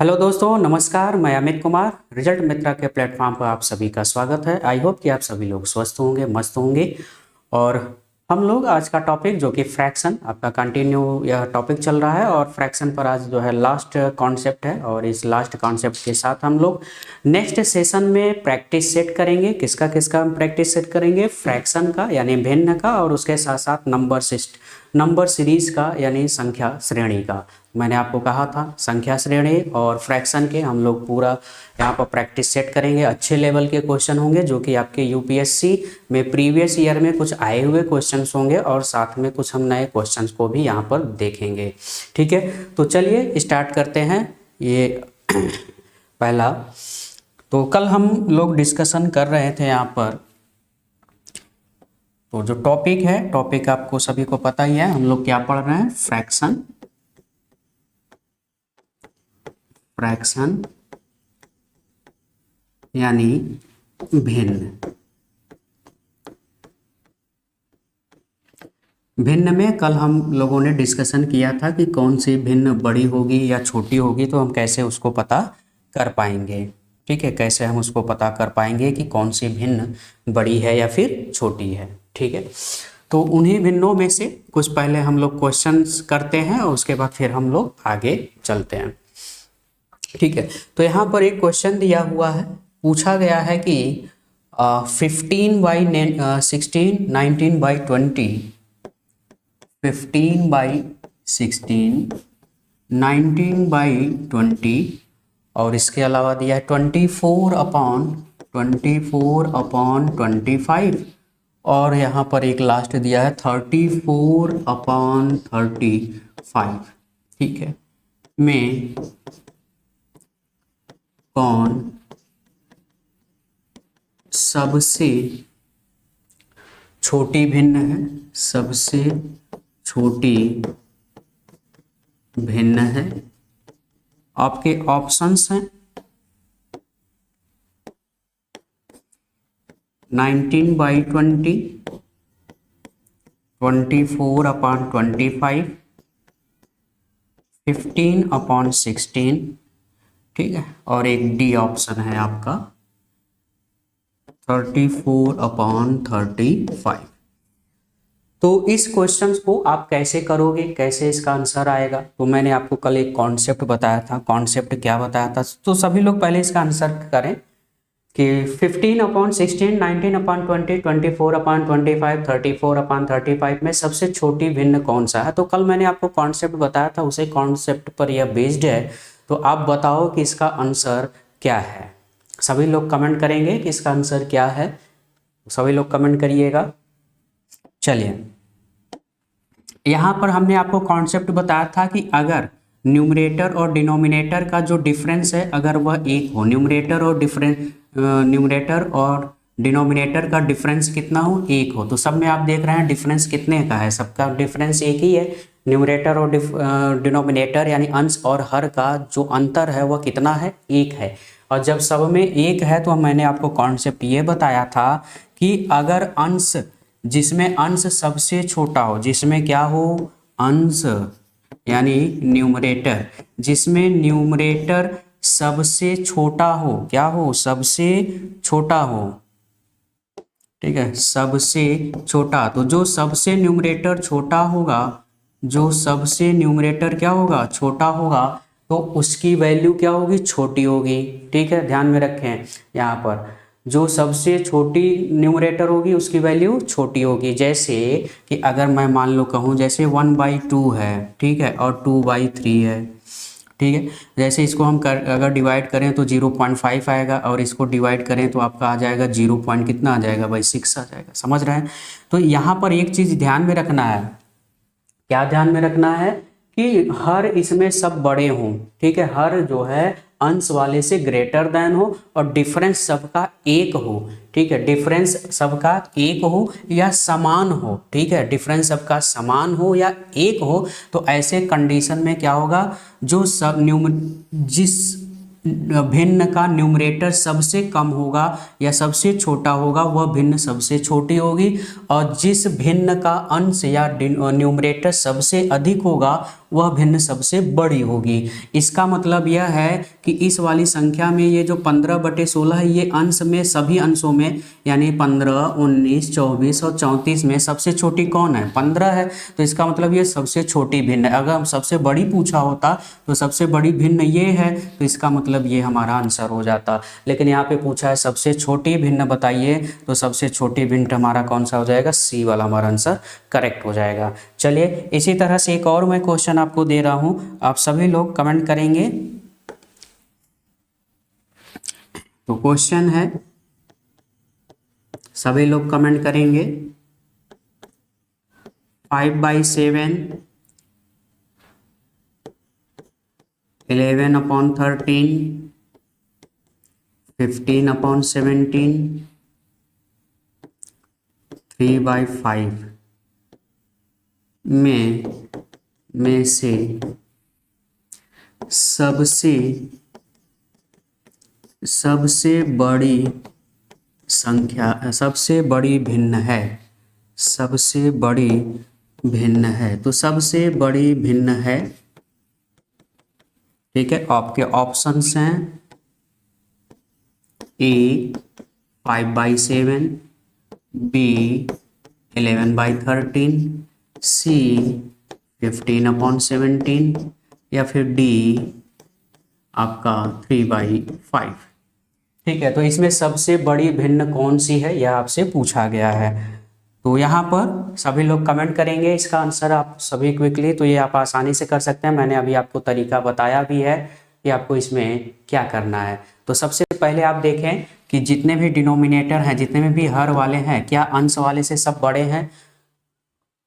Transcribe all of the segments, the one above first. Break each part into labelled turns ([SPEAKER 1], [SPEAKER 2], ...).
[SPEAKER 1] Hello दोस्तों, नमस्कार। मैं अमित कुमार, रिजल्ट मित्रा के प्लेटफॉर्म पर आप सभी का स्वागत है। आई होप कि आप सभी लोग स्वस्थ होंगे, मस्त होंगे। और हम लोग आज का टॉपिक जो कि फ्रैक्शन आपका कंटिन्यू यह टॉपिक चल रहा है और फ्रैक्शन पर आज जो है लास्ट कॉन्सेप्ट है। और इस लास्ट कॉन्सेप्ट के साथ हम लोग नेक्स्ट सेशन में प्रैक्टिस सेट करेंगे। किसका किसका हम प्रैक्टिस सेट करेंगे? फ्रैक्शन का यानी भिन्न का, और उसके साथ साथ नंबर सीरीज का यानी संख्या श्रेणी का। मैंने आपको कहा था संख्या श्रेणी और फ्रैक्शन के हम लोग पूरा यहाँ पर प्रैक्टिस सेट करेंगे। अच्छे लेवल के क्वेश्चन होंगे जो कि आपके यूपीएससी में प्रीवियस ईयर में कुछ आए हुए क्वेश्चंस होंगे और साथ में कुछ हम नए क्वेश्चंस को भी यहाँ पर देखेंगे। ठीक है, तो चलिए स्टार्ट करते हैं। ये पहला, तो कल हम लोग डिस्कशन कर रहे थे यहाँ पर, तो जो टॉपिक है, टॉपिक आपको सभी को पता ही है। हम लोग क्या पढ़ रहे हैं? फ्रैक्शन यानी भिन्न में कल हम लोगों ने डिस्कशन किया था कि कौन सी भिन्न बड़ी होगी या छोटी होगी, तो हम कैसे उसको पता कर पाएंगे। ठीक है, कैसे हम उसको पता कर पाएंगे कि कौन सी भिन्न बड़ी है या फिर छोटी है। ठीक है, तो उन्हीं भिन्नों में से कुछ पहले हम लोग क्वेश्चंस करते हैं और उसके बाद फिर हम लोग आगे चलते हैं। ठीक है, तो यहाँ पर एक क्वेश्चन दिया हुआ है, पूछा गया है कि 15/16, 19/20, 15/16, 19/20 और इसके अलावा दिया है 24/25 और यहाँ पर एक लास्ट दिया है 34/35। ठीक है, में कौन सबसे छोटी भिन्न है? सबसे छोटी भिन्न है। आपके ऑप्शंस हैं 19/20, 24/25, 15/16। ठीक है, और एक डी ऑप्शन है आपका 34/35। तो इस क्वेश्चन को आप कैसे करोगे, कैसे इसका आंसर आएगा? तो मैंने आपको कल एक कॉन्सेप्ट बताया था। कॉन्सेप्ट क्या बताया था? तो सभी लोग पहले इसका आंसर करें कि 15/16, 19/20, 24/25, 34/35 में सबसे छोटी भिन्न कौन सा है? तो कल मैंने आपको कॉन्सेप्ट बताया था, उसे कॉन्सेप्ट पर यह बेस्ड है। तो आप बताओ कि इसका आंसर क्या है। सभी लोग कमेंट करेंगे कि इसका आंसर क्या है। सभी लोग कमेंट करिएगा। चलिए, यहाँ पर हमने आपको कॉन्सेप्ट बताया था कि अगर न्यूमरेटर और डिनोमिनेटर का जो डिफरेंस है, अगर वह एक हो, न्यूमरेटर और डिनोमिनेटर का डिफरेंस कितना हो? एक हो। तो सब में आप देख रहे हैं डिफरेंस कितने का है? सबका डिफरेंस एक ही है। न्यूमरेटर और डिनोमिनेटर यानी अंश और हर का जो अंतर है वह कितना है? एक है। और जब सब में एक है तो मैंने आपको कॉन्सेप्ट ये बताया था कि अगर अंश, जिसमें अंश सबसे छोटा हो, जिसमें क्या हो? अंश यानी न्यूमरेटर, जिसमें न्यूमरेटर सबसे छोटा हो। क्या हो? सबसे छोटा हो। ठीक है, सबसे छोटा। तो जो सबसे न्यूमरेटर छोटा होगा, जो सबसे न्यूमरेटर क्या होगा? छोटा होगा, तो उसकी वैल्यू क्या होगी? छोटी होगी। ठीक है, ध्यान में रखें, यहाँ पर जो सबसे छोटी न्यूमरेटर होगी उसकी वैल्यू छोटी होगी। जैसे कि अगर मैं मान लो कहूँ, जैसे 1/2 है, ठीक है, और 2/3 है। ठीक है, जैसे इसको हम अगर डिवाइड करें तो 0.5 आएगा, और इसको डिवाइड करें तो आपका आ जाएगा 0 पॉइंट कितना आ जाएगा भाई? 6 आ जाएगा। समझ रहे हैं? तो यहाँ पर एक चीज़ ध्यान में रखना है। क्या ध्यान में रखना है? कि हर इसमें सब बड़े हों। ठीक है, हर जो है अंश वाले से ग्रेटर देन हो और डिफरेंस सबका एक हो। ठीक है, डिफरेंस सबका एक हो या समान हो। ठीक है, डिफरेंस सबका समान हो या एक हो। तो ऐसे कंडीशन में क्या होगा? जो सब जिस भिन्न का न्यूमरेटर सबसे कम होगा या सबसे छोटा होगा वह भिन्न सबसे छोटी होगी, और जिस भिन्न का अंश या न्यूमरेटर सबसे अधिक होगा वह भिन्न सबसे बड़ी होगी। इसका मतलब यह है कि इस वाली संख्या में ये जो 15/16 है ये अंश में सभी अंशों में यानी 15, 19, 24 और 34 में सबसे छोटी कौन है? 15 है। तो इसका मतलब ये सबसे छोटी भिन्न है। अगर हम सबसे बड़ी पूछा होता तो सबसे बड़ी भिन्न ये है, तो इसका मतलब ये हमारा आंसर हो जाता। लेकिन यहाँ पे पूछा है सबसे छोटी भिन्न बताइए, तो सबसे छोटी भिन्न हमारा कौन सा हो जाएगा? सी वाला हमारा आंसर करेक्ट हो जाएगा। चलिए इसी तरह से एक और मैं क्वेश्चन आपको दे रहा हूँ, आप सभी लोग कमेंट करेंगे। तो क्वेश्चन है, सभी लोग कमेंट करेंगे 5/7, 11/13, 15/17, 3/5 में से सबसे बड़ी संख्या, सबसे बड़ी भिन्न है, सबसे बड़ी भिन्न है। तो सबसे बड़ी भिन्न है, ठीक है, आपके ऑप्शंस हैं ए 5/7, बी 11/13, सी 15/17 या फिर डी आपका 3/5। ठीक है, तो इसमें सबसे बड़ी भिन्न कौन सी है यह आपसे पूछा गया है। तो यहाँ पर सभी लोग कमेंट करेंगे इसका आंसर आप सभी क्विकली, तो ये आप आसानी से कर सकते हैं। मैंने अभी आपको तरीका बताया भी है कि आपको इसमें क्या करना है। तो सबसे पहले आप देखें कि जितने भी डिनोमिनेटर हैं, जितने में भी हर वाले हैं, क्या अंश वाले से सब बड़े हैं?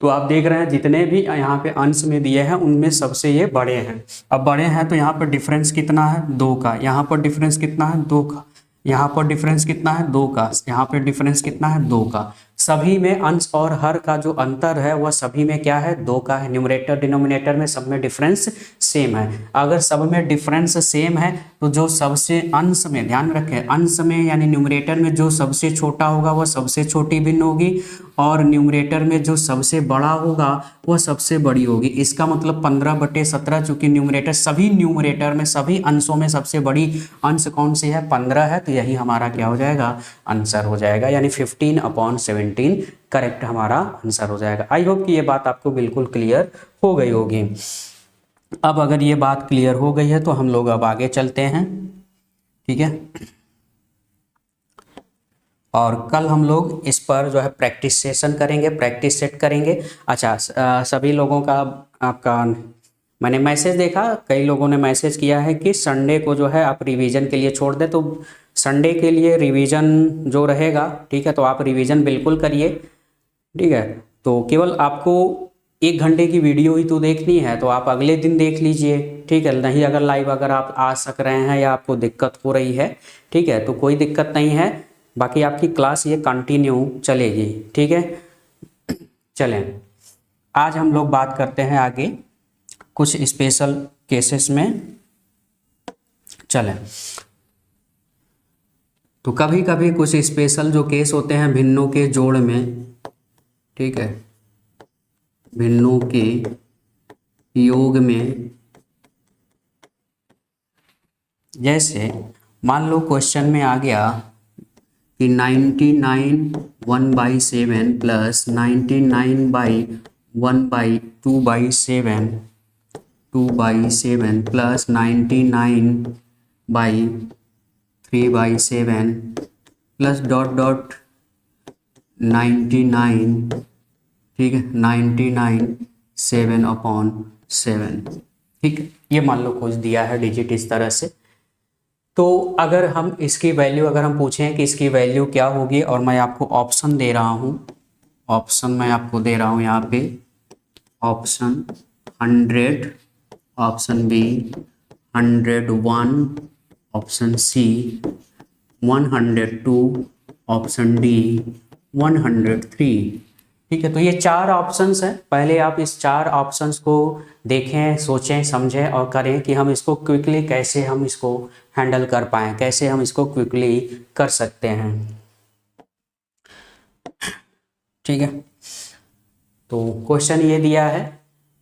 [SPEAKER 1] तो आप देख रहे हैं जितने भी यहाँ पे अंश में दिए हैं उनमें सबसे ये बड़े हैं। अब बड़े हैं तो यहाँ पर डिफरेंस कितना है? 2 का। यहाँ पर डिफरेंस कितना है? 2 का। यहाँ पर डिफरेंस कितना है? 2 का। यहाँ पर डिफरेंस कितना है? 2 का। सभी में अंश और हर का जो अंतर है वह सभी में क्या है? 2 का है। न्यूमरेटर डिनोमिनेटर में सब में डिफरेंस सेम है। अगर सब में डिफरेंस सेम है तो जो सबसे अंश में, ध्यान रखें, अंश में यानी न्यूमरेटर में जो सबसे छोटा होगा वह सबसे छोटी भिन्न होगी, और न्यूमरेटर में जो सबसे बड़ा होगा वह सबसे बड़ी होगी। इसका मतलब 15/17, चूंकि न्यूमरेटर, सभी न्यूमरेटर में, सभी अंशों में सबसे बड़ी अंश कौन सी है? 15 है। तो यही हमारा क्या हो जाएगा? आंसर हो जाएगा, यानी 15/17 करेक्ट हमारा आंसर हो जाएगा। आई होप कि ये बात आपको बिल्कुल क्लियर हो गई होगी। अब अगर ये बात क्लियर हो गई है तो हम लोग अब आगे चलते हैं, ठीक है। और कल हम लोग इस पर जो है प्रैक्टिस सेशन करेंगे, प्रैक्टिस सेट करेंगे। अच्छा, सभी लोगों का आपका मैंने मैसेज देखा, कई लोगों ने मैसेज किया है कि संडे को जो है आप रिवीजन के लिए छोड़ दें। तो संडे के लिए रिवीजन जो रहेगा, ठीक है, तो आप रिवीजन बिल्कुल करिए, ठीक है। तो केवल आपको 1 घंटे की वीडियो ही तो देखनी है, तो आप अगले दिन देख लीजिए, ठीक है। नहीं अगर लाइव अगर आप आ सक रहे हैं या आपको दिक्कत हो रही है, ठीक है, तो कोई दिक्कत नहीं है, बाकी आपकी क्लास ये कंटिन्यू चलेगी, ठीक है। चलें, आज हम लोग बात करते हैं आगे कुछ स्पेशल केसेस में। चलें, तो कभी कभी कुछ स्पेशल जो केस होते हैं भिन्नों के जोड़ में, ठीक है, भिन्नों के योग में, जैसे मान लो क्वेश्चन में आ गया कि 99 1/7 plus 99 2/7 plus 99/3/7 plus dot dot 99, ठीक है, 99 7/7, ठीक है। ये मान लो कुछ दिया है डिजिट इस तरह से। तो अगर हम इसकी वैल्यू, अगर हम पूछें कि इसकी वैल्यू क्या होगी, और मैं आपको ऑप्शन दे रहा हूँ, ऑप्शन मैं आपको दे रहा हूँ यहाँ पे, option 100, option B 101, option C 102, option D 103, ठीक है, तो ये चार ऑप्शंस हैं। पहले आप इस चार ऑप्शंस को देखें, सोचें, समझें और करें कि हम इसको क्विकली कैसे हम इसको हैंडल कर पाएँ, कैसे हम इसको क्विकली कर सकते हैं। ठीक है, तो क्वेश्चन ये दिया है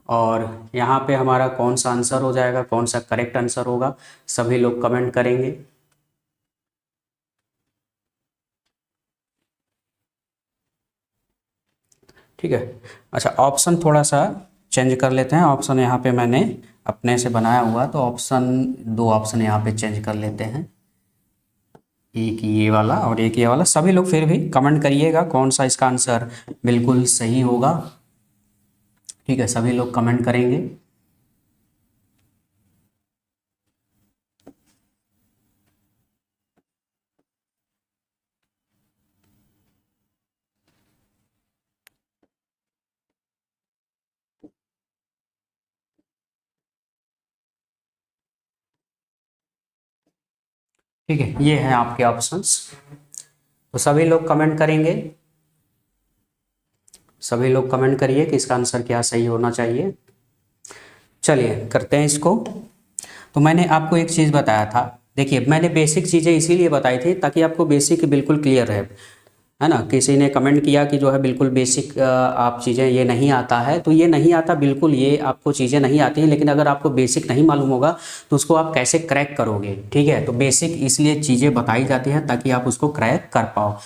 [SPEAKER 1] और यहाँ पे हमारा कौन सा आंसर हो जाएगा, कौन सा करेक्ट आंसर होगा, सभी लोग कमेंट करेंगे। ठीक है, अच्छा ऑप्शन थोड़ा सा चेंज कर लेते हैं। ऑप्शन यहाँ पे मैंने अपने से बनाया हुआ, तो ऑप्शन दो ऑप्शन यहाँ पे चेंज कर लेते हैं, एक ये वाला और एक ये वाला। सभी लोग फिर भी कमेंट करिएगा कौन सा इसका आंसर बिल्कुल सही होगा। ठीक है, सभी लोग कमेंट करेंगे। ठीक है, ये हैं आपके ऑप्शंस, तो सभी लोग कमेंट करेंगे। सभी लोग कमेंट करिए कि इसका आंसर क्या सही होना चाहिए। चलिए करते हैं इसको। तो मैंने आपको एक चीज़ बताया था, देखिए मैंने बेसिक चीज़ें इसीलिए बताई थी ताकि आपको बेसिक बिल्कुल क्लियर रहे, है ना। किसी ने कमेंट किया कि जो है बिल्कुल बेसिक आप चीज़ें ये नहीं आता है, तो ये नहीं आता बिल्कुल, ये आपको चीज़ें नहीं आती हैं, लेकिन अगर आपको बेसिक नहीं मालूम होगा तो उसको आप कैसे क्रैक करोगे। ठीक है, तो बेसिक इसलिए चीज़ें बताई जाती हैं ताकि आप उसको क्रैक कर पाओ।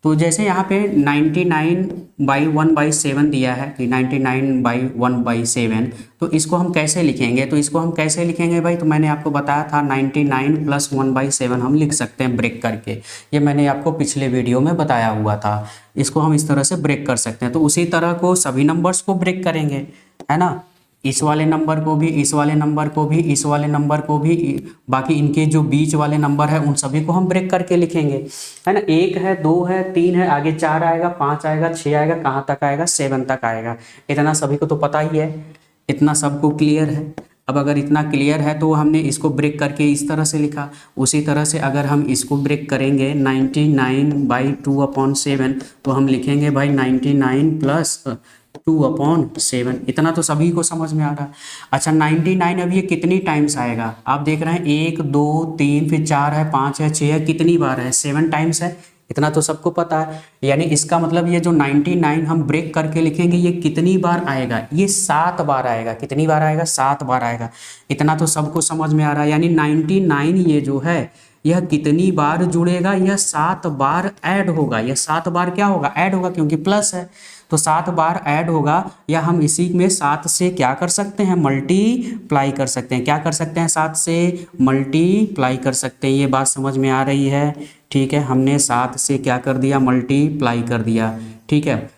[SPEAKER 1] तो जैसे यहाँ पे 99/1/7 दिया है कि 99/1/7, तो इसको हम कैसे लिखेंगे, तो इसको हम कैसे लिखेंगे भाई, तो मैंने आपको बताया था 99 + 1/7 हम लिख सकते हैं ब्रेक करके। ये मैंने आपको पिछले वीडियो में बताया हुआ था, इसको हम इस तरह से ब्रेक कर सकते हैं। तो उसी तरह को सभी नंबर्स को ब्रेक करेंगे, है ना। इस वाले नंबर को भी, इस वाले नंबर को भी, इस वाले नंबर को भी, बाकी इनके जो बीच वाले नंबर है उन सभी को हम ब्रेक करके लिखेंगे, है ना। 1 है, 2 है, 3 है, आगे 4 आएगा, 5 आएगा, 6 आएगा, कहाँ तक आएगा, 7 तक आएगा। इतना सभी को तो पता ही है, इतना सबको क्लियर है। अब अगर इतना क्लियर है तो हमने इसको ब्रेक करके इस तरह से लिखा। उसी तरह से अगर हम इसको ब्रेक करेंगे 99/2/7, तो हम लिखेंगे भाई 99 + 2/7। इतना तो सभी को समझ में आ रहा है। अच्छा 99 अब ये कितनी टाइम्स आएगा, आप देख रहे हैं 1 2 3 फिर 4 है, 5 है, 6 है, कितनी बार है, 7 टाइम्स है। इतना तो सबको पता है। यानी इसका मतलब ये जो 99 हम ब्रेक करके लिखेंगे ये कितनी बार आएगा, ये 7 बार आएगा। कितनी बार आएगा, 7 बार आएगा। इतना तो सबको समझ में आ रहा है। यानी 99 ये जो है यह कितनी बार जुड़ेगा, यह 7 बार ऐड होगा। यह 7 बार क्या होगा, ऐड होगा, क्योंकि प्लस है तो 7 बार ऐड होगा। या हम इसी में 7 से क्या कर सकते हैं, मल्टीप्लाई कर सकते हैं। क्या कर सकते हैं, 7 से मल्टीप्लाई कर सकते हैं। ये बात समझ में आ रही है। ठीक है, हमने 7 से क्या कर दिया, मल्टीप्लाई कर दिया। ठीक है,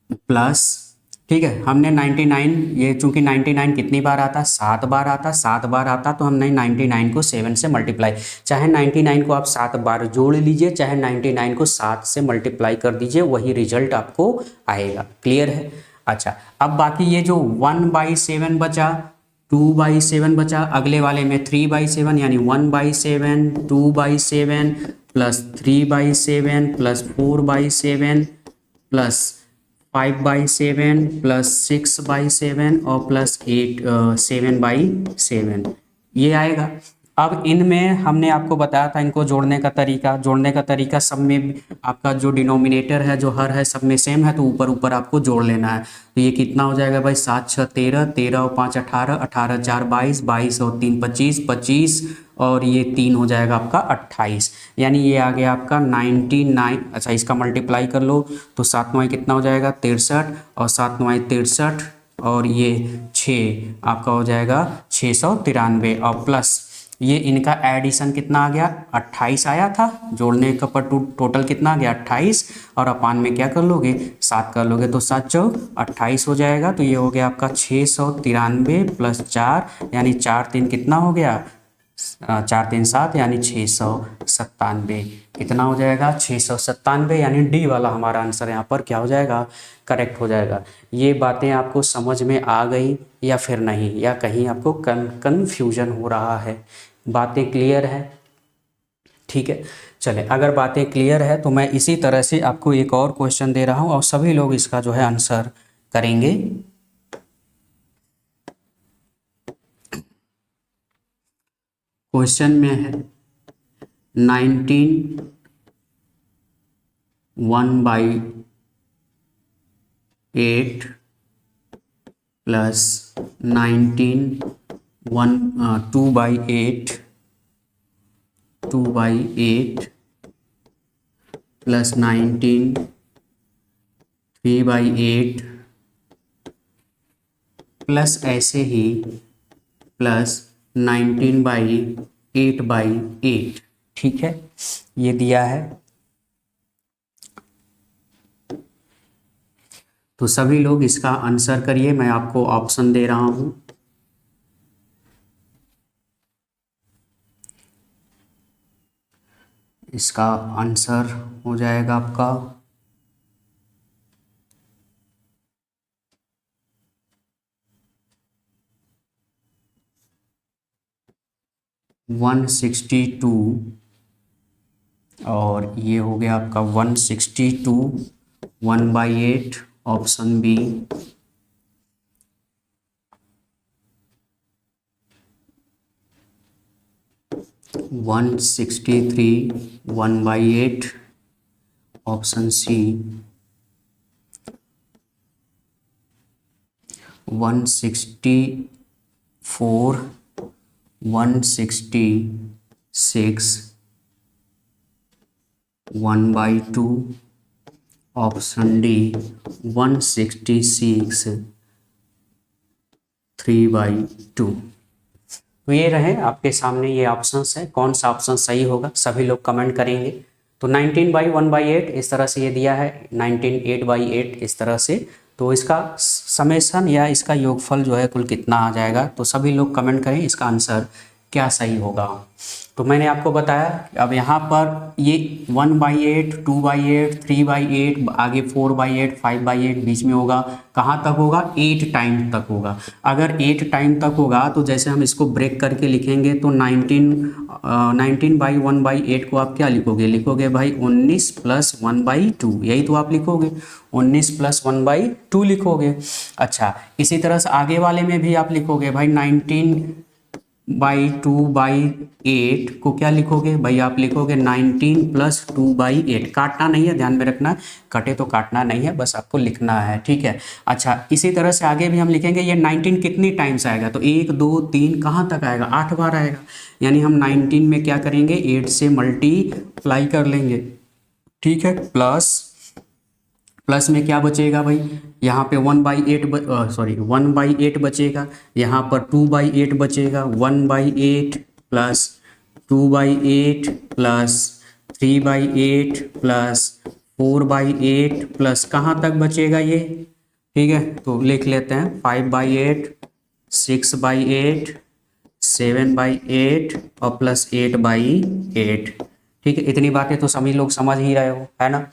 [SPEAKER 1] प्लस, ठीक है, हमने 99, ये चूंकि 99 कितनी बार आता, 7 बार आता, 7 बार आता, तो हमने 99 को 7 से मल्टीप्लाई, चाहे 99 को आप 7 बार जोड़ लीजिए, चाहे 99 को 7 से मल्टीप्लाई कर दीजिए, वही रिजल्ट आपको आएगा। क्लियर है। अच्छा अब बाकी ये जो 1/7 बचा, 2/7 बचा, अगले वाले में 3/7, यानी 1/7, 2/7 + 3/7 + 4/7 + 5/7 + 6/7 और +8 7/7 ये आएगा। अब इनमें हमने आपको बताया था इनको जोड़ने का तरीका। जोड़ने का तरीका सब में आपका जो डिनोमिनेटर है, जो हर है, सब में सेम है, तो ऊपर ऊपर आपको जोड़ लेना है। तो ये कितना हो जाएगा भाई, 7 6 13, 13 और 5 18, 18 4 22, 22 और 3 25, 25 और ये 3 हो जाएगा आपका 28। यानी ये आ गया आपका 99। अच्छा इसका मल्टीप्लाई कर लो तो 7 9 कितना हो जाएगा, 63 और 7 9 63 और ये 6 आपका हो जाएगा 693 और प्लस ये इनका एडिशन कितना आ गया, 28 आया था। जोड़ने का पर टोटल कितना आ गया, 28 और अपान में क्या कर लोगे, 7 कर लोगे, तो 7 चौक 28 हो जाएगा। तो ये हो गया आपका 693 + 4 यानी 4 3 कितना हो गया, 4 3 7 यानी 697। कितना हो जाएगा, 697। यानी डी वाला हमारा आंसर यहाँ पर क्या हो जाएगा, करेक्ट हो जाएगा। ये बातें आपको समझ में आ गई या फिर नहीं, या कहीं आपको कन्फ्यूजन हो रहा है, बातें क्लियर है। ठीक है, चले, अगर बातें क्लियर है तो मैं इसी तरह से आपको एक और क्वेश्चन दे रहा हूँ और सभी लोग इसका जो है आंसर करेंगे। क्वेश्चन में है 19 1/8 प्लस 19 2/8 प्लस 19 3/8 प्लस ऐसे ही प्लस 19/8/8। ठीक है, ये दिया है। तो सभी लोग इसका आंसर करिए, मैं आपको ऑप्शन दे रहा हूं। इसका आंसर हो जाएगा आपका 162 और ये हो गया आपका 162 1/8 option B. 163 1/8 option C. 164 166 1/2 option D. 166 3/2। तो ये रहे आपके सामने ये ऑप्शंस है, कौन सा ऑप्शन सही होगा सभी लोग कमेंट करेंगे। तो 19/1/8 इस तरह से ये दिया है, 19 8/8 इस तरह से। तो इसका समेशन या इसका योगफल जो है कुल कितना आ जाएगा, तो सभी लोग कमेंट करें इसका आंसर क्या सही होगा। तो मैंने आपको बताया कि अब यहाँ पर ये 1/8 2/8 3/8 आगे 4/8 5/8 बीच में होगा, कहाँ तक होगा 8 टाइम तक होगा। अगर 8 टाइम तक होगा तो जैसे हम इसको ब्रेक करके लिखेंगे तो 19/1/8 को आप क्या लिखोगे, लिखोगे भाई 19 + 1/2, यही तो आप लिखोगे 19 + 1/2 लिखोगे। अच्छा, इसी तरह से आगे वाले में भी आप लिखोगे भाई 19/2/8 को क्या लिखोगे भाई, आप लिखोगे 19 + 2/8। काटना नहीं है, ध्यान में रखना, कटे तो काटना नहीं है, बस आपको लिखना है। ठीक है, अच्छा इसी तरह से आगे भी हम लिखेंगे ये 19 कितनी टाइम्स आएगा, तो 1 2 3 कहाँ तक आएगा, 8 बार आएगा। यानी हम 19 में क्या करेंगे 8 से मल्टीप्लाई कर लेंगे। ठीक है, प्लस में क्या बचेगा भाई, यहाँ पे 1/8 बचेगा, यहाँ पर 2/8 बचेगा, 1/8 प्लस 2/8 प्लस 3/8 प्लस 4/8 प्लस कहाँ तक बचेगा ये। ठीक है, तो लिख लेते हैं 5/8 6/8 7/8 और प्लस 8/8। ठीक है, इतनी बातें तो सभी लोग समझ ही रहे हो, है ना।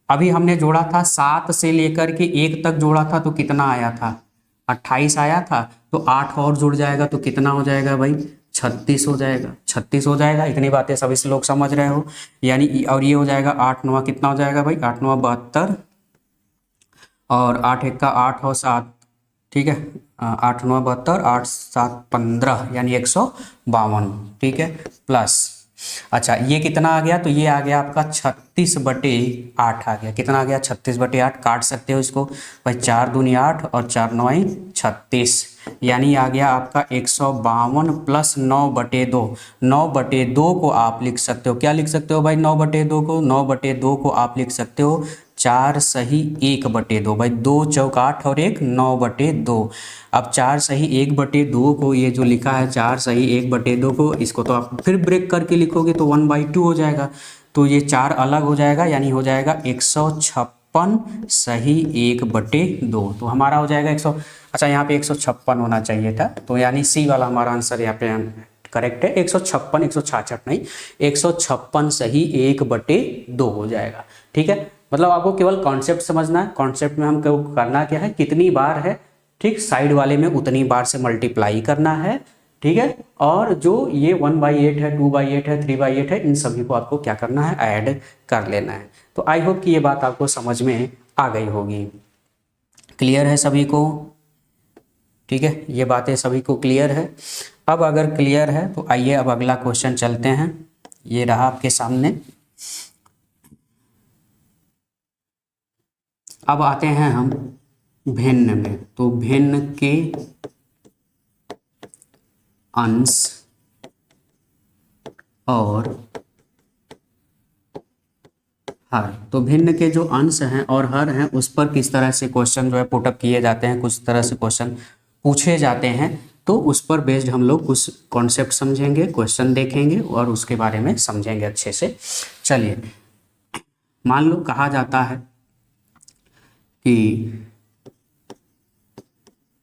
[SPEAKER 1] अभी हमने जोड़ा था 7 से लेकर के 1 तक जोड़ा था तो कितना आया था 28 आया था। तो 8 और जुड़ जाएगा तो कितना हो जाएगा भाई 36 हो जाएगा, 36 हो जाएगा। इतनी बातें सभी लोग समझ रहे हो। यानी और ये हो जाएगा 8 9 कितना हो जाएगा भाई 8 9 72 और 8 1 8 और 7। ठीक है, 8 9 72 8 7 15 यानी 152। ठीक है, प्लस अच्छा ये कितना आ गया, तो ये आ गया आपका 36/8 आ गया। कितना आ गया 36/8, काट सकते हो इसको भाई, 4 दूनी 8 और 4 9 36, यानी आ गया आपका 152 प्लस 9/2। 9/2 को आप लिख सकते हो, क्या लिख सकते हो भाई 9/2 को, 9/2 को आप लिख सकते हो 4 सही 1/2 भाई, 2 चौक 8 और 1 9/2। अब 4 सही 1/2 को ये जो लिखा है 4 सही 1/2 को, इसको तो आप फिर ब्रेक करके लिखोगे तो 1/2 हो जाएगा। तो ये 4 अलग हो जाएगा, यानी हो जाएगा 156 सही 1/2। तो हमारा हो जाएगा 100। अच्छा यहाँ पे 156 होना चाहिए था, तो यानी सी वाला हमारा आंसर यहाँ पे करेक्ट है। 156 166 नहीं, 156 सही 1/2 हो जाएगा। ठीक है, मतलब आपको केवल कॉन्सेप्ट समझना है। कॉन्सेप्ट में हम करना क्या है, कितनी बार है, ठीक साइड वाले में उतनी बार से मल्टीप्लाई करना है, ठीक है। और जो ये 1/8 है, 2/8 है, 3/8 है, इन सभी को आपको क्या करना है, ऐड कर लेना है। तो आई होप कि ये बात आपको समझ में आ गई होगी। क्लियर है सभी को? ठीक है, ये बातें सभी को क्लियर है। अब अगर क्लियर है तो आइए अब अगला क्वेश्चन चलते हैं। ये रहा आपके सामने। अब आते हैं हम भिन्न में। तो भिन्न के अंश और हर। तो भिन्न के जो अंश हैं और हर हैं उस पर किस तरह से क्वेश्चन जो है पुटअप किए जाते हैं, कुछ तरह से क्वेश्चन पूछे जाते हैं। तो उस पर बेस्ड हम लोग कुछ कॉन्सेप्ट समझेंगे, क्वेश्चन देखेंगे और उसके बारे में समझेंगे अच्छे से। चलिए, मान लो कहा जाता है कि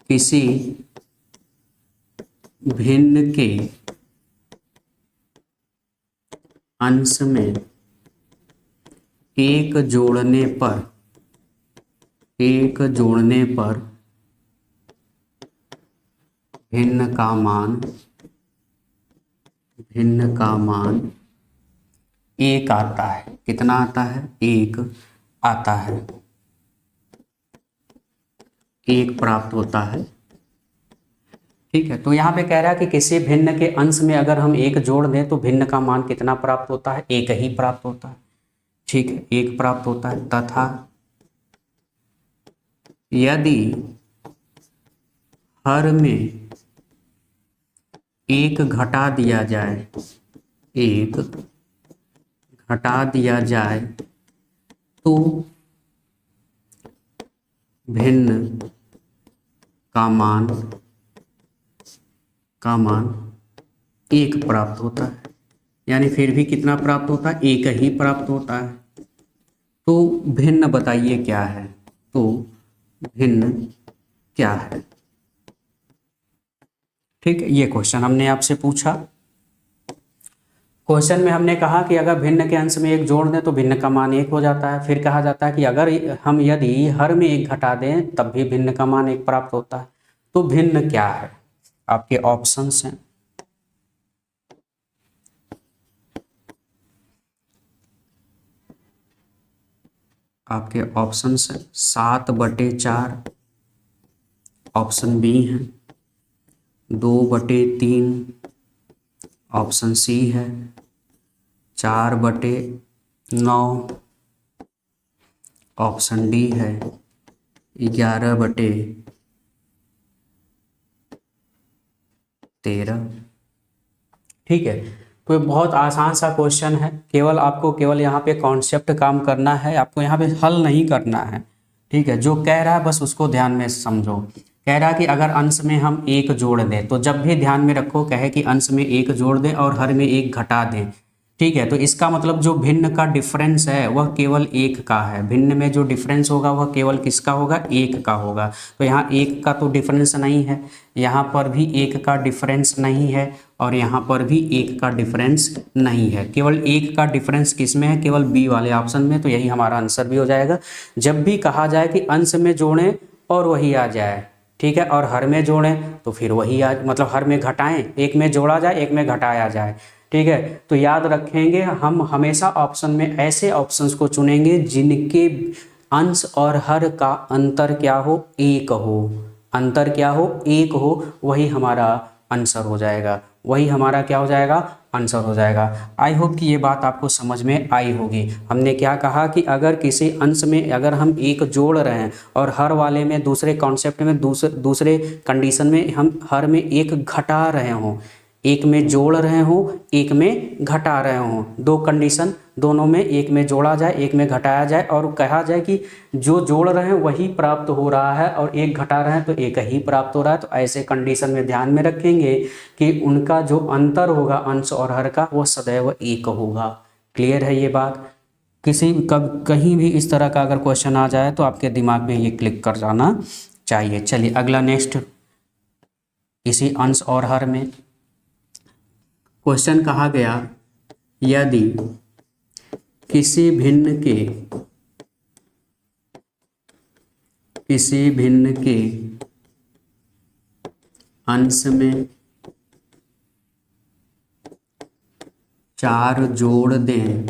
[SPEAKER 1] किसी भिन्न के अंश में एक जोड़ने पर भिन्न का मान एक आता है। कितना आता है? एक आता है, एक प्राप्त होता है। ठीक है, तो यहाँ पे कह रहा है कि किसी भिन्न के अंश में अगर हम एक जोड़ दें तो भिन्न का मान कितना प्राप्त होता है? एक ही प्राप्त होता है। ठीक है, एक प्राप्त होता है। तथा यदि हर में एक घटा दिया जाए, तो भिन्न का मान एक प्राप्त होता है। यानी फिर भी कितना प्राप्त होता है? एक ही प्राप्त होता है। तो भिन्न बताइए क्या है? तो भिन्न क्या है? ठीक है, ये क्वेश्चन हमने आपसे पूछा। क्वेश्चन में हमने कहा कि अगर भिन्न के अंश में एक जोड़ दें तो भिन्न का मान एक हो जाता है। फिर कहा जाता है कि अगर हम यदि हर में एक घटा दें तब भी भिन्न का मान एक प्राप्त होता है। तो भिन्न क्या है? आपके ऑप्शंस हैं। आपके ऑप्शंस हैं 7/4, ऑप्शन बी है 2/3, ऑप्शन सी है 4/9, ऑप्शन डी है 11/13। ठीक है, तो ये बहुत आसान सा क्वेश्चन है। केवल आपको यहाँ पे कॉन्सेप्ट काम करना है, आपको यहाँ पे हल नहीं करना है। ठीक है, जो कह रहा है बस उसको ध्यान में समझो। कह रहा है कि अगर अंश में हम एक जोड़ दें, तो जब भी ध्यान में रखो कहे कि अंश में एक जोड़ दें और हर में एक घटा दें। ठीक है, तो इसका मतलब जो भिन्न का डिफरेंस है वह केवल एक का है। भिन्न में जो डिफरेंस होगा वह केवल किसका होगा? एक का होगा। तो यहाँ एक का तो डिफरेंस नहीं है, यहाँ पर भी एक का डिफरेंस नहीं है और यहाँ पर भी एक का डिफरेंस नहीं है। केवल एक का डिफरेंस किस में है? केवल बी वाले ऑप्शन में। तो यही हमारा आंसर भी हो जाएगा। जब भी कहा जाए कि अंश में जोड़ें और वही आ जाए, ठीक है, और हर में जोड़ें तो फिर वही मतलब हर में घटाएं, एक में जोड़ा जाए एक में घटाया जाए। ठीक है, तो याद रखेंगे हम हमेशा ऑप्शन में ऐसे ऑप्शंस को चुनेंगे जिनके अंश और हर का अंतर क्या हो? एक हो। अंतर क्या हो? एक हो। वही हमारा आंसर हो जाएगा। वही हमारा क्या हो जाएगा? आंसर हो जाएगा। आई होप कि ये बात आपको समझ में आई होगी। हमने क्या कहा कि अगर किसी अंश में अगर हम एक जोड़ रहे हैं और हर वाले में दूसरे कॉन्सेप्ट में दूसरे कंडीशन में हम हर में एक घटा रहे हों, एक में जोड़ रहे हो एक में घटा रहे हो, दो कंडीशन, दोनों में एक में जोड़ा जाए एक में घटाया जाए और कहा जाए कि जो जोड़ रहे हैं वही प्राप्त हो रहा है और एक घटा रहे हैं तो एक ही प्राप्त हो रहा है। तो ऐसे कंडीशन में ध्यान में रखेंगे कि उनका जो अंतर होगा अंश और हर का वो सदैव एक होगा। क्लियर है ये बात? कहीं भी इस तरह का अगर क्वेश्चन आ जाए तो आपके दिमाग में ये क्लिक कर जाना चाहिए। चलिए अगला नेक्स्ट, इसी अंश और हर में क्वेश्चन कहा गया यदि किसी भिन्न के अंश में 4 जोड़ दें